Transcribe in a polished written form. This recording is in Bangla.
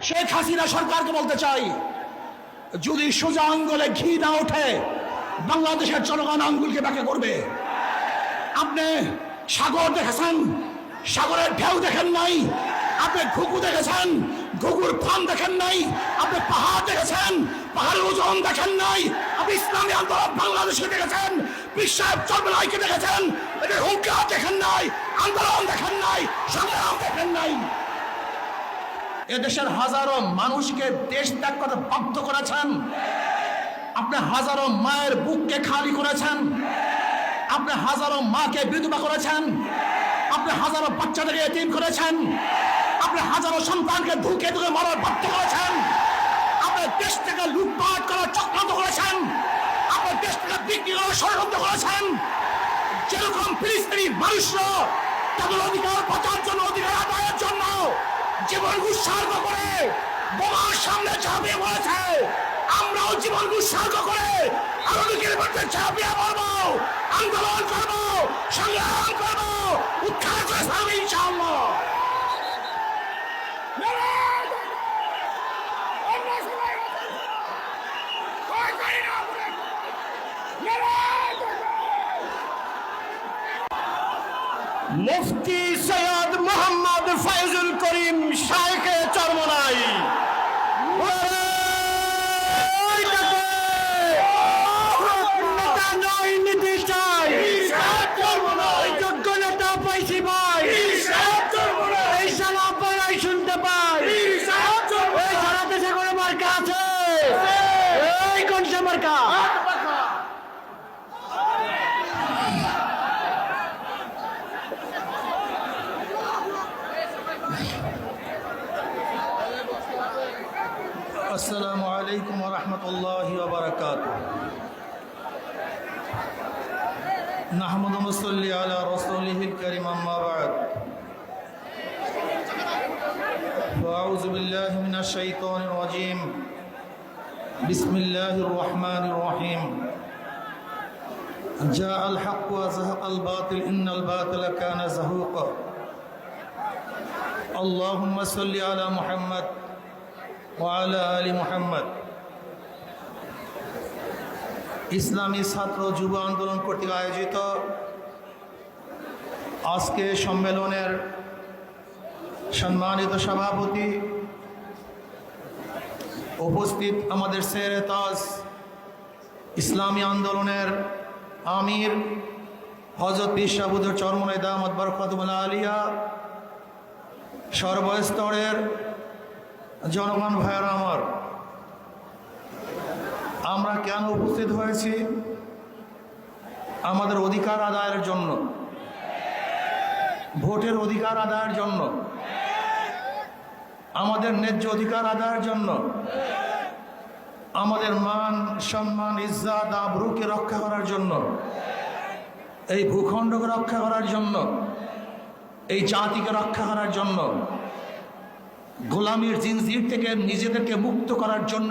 শেখ হাসিনা সরকারকে বলতে চাই, যদি সোজা আঙ্গুলে ঘি না ওঠে বাংলাদেশের জনগণ আঙ্গুলকে ব্যাখ্যা করবে। আপনি সাগর দেখেছেন, সাগরের ঢেউ দেখেন নাই। আপনি ঘুঘু দেখেছেন, ঘুঘুর ফান দেখেন নাই। আপনি পাহাড় দেখেছেন, পাহাড়ের ওজন দেখেন নাই। আপনি ইসলামী আন্দোলন বাংলাদেশকে দেখেছেন, বিশ্বের চর্মনাইকে দেখেছেন, এদের হুঙ্কার দেখেন নাই, আন্দোলন দেখেন নাই, সংগ্রাম দেখেন নাই। এদেশের হাজারো মানুষকে দেশ ত্যাগ করতে বাধ্য করেছেন। আপনি হাজারো মায়ের বুককে খালি করেছেন। আপনি হাজারো মাকে বিধবা করেছেন। আপনি হাজারো বাচ্চাদেরকে এতিম করেছেন। আপনি হাজারো সন্তানকে ধুকে ধুকে মারার বাধ্য করেছেন। আপনি দেশ থেকে লুটপাট করার চক্রান্ত করেছেন। আপনি দেশ থেকে বিক্রি করার ষড়যন্ত্র করেছেন। যেরকম ফিলিস্তিনি মানুষরা তাদের অধিকার বাঁচার জন্য, অধিকার আদায়ের জন্য জীবন উৎসর্গ করে বোমার সামনে ঝাঁপিয়ে পড়েছে, আমরাও জীবন উৎসর্গ করে আরবের মধ্যে ঝাঁপিয়ে পড়বো, আন্দোলন করবো, সংগ্রাম করবো, উৎখাত করে ছাড়বো ইনশাআল্লাহ। মুফতি সৈয়দ মোহাম্মদ ফয়জুল করিম শাইখে চরমনাই নীতি চাই, যোগ্য নেতা পাইছি ভাই, এই সালা পাড়াই শুনতে পাই, এই সারা দেশে করে মার্কা আছে, এই কোনটা মার্কা? السلام عليكم ورحمة الله وبركاته. نحمد ونصلي على رسوله الكريم أما بعد. فأعوذ بالله من الشيطان الرجيم. بسم الله الرحمن الرحيم. جاء الحق وزهق الباطل إن الباطل كان زهوقا. اللهم صل على محمد وعلى آل محمد. ইসলামী ছাত্র যুব আন্দোলন কর্তৃক আয়োজিত আজকে সম্মেলনের সম্মানিত সভাপতি, উপস্থিত আমাদের শেরে তাজ ইসলামী আন্দোলনের আমির হযরত পীর সাহেব হুজুর চরমনাই দামাত বরকাতুহুল আলিয়া, সর্বস্তরের জনগণ ভাইয়েরা আমার, আমরা কেন উপস্থিত হয়েছি? আমাদের অধিকার আদায়ের জন্য, ভোটের অধিকার আদায়ের জন্য, আমাদের ন্যায্য অধিকার আদায়ের জন্য, আমাদের মান সম্মান ইজ্জত আবরুকে রক্ষা করার জন্য, এই ভূখণ্ডকে রক্ষা করার জন্য, এই জাতিকে রক্ষা করার জন্য, গোলামীর জিনজির থেকে নিজেদেরকে মুক্ত করার জন্য